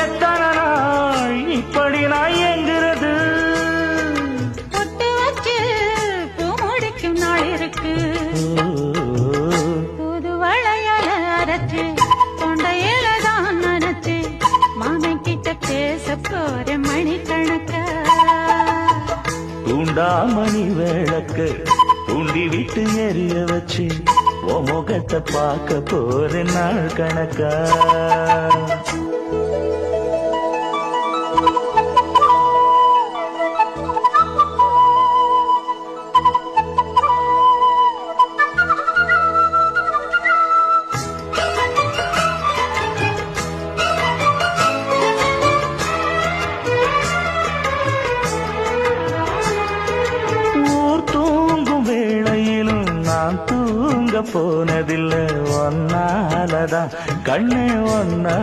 எத்தனை நாள் இப்படி நான் எங்கிறது? பொட்டு வச்சு பூ முடிக்கும் நாள் இருக்கு. புது வளையல அரைச்சு தொண்டையில தான் நினைச்சு மாமன் கிட்ட பேச போற மணிக்கணக்க. தூண்டாமணி விளக்கு தூண்டி விட்டு எரிய வச்சு உன் முகத்தை பார்க்க போற நாள் கணக்கா. நான் தூங்க போனதில்லை ஒன்னாலதான் கண்ணே ஒன்னா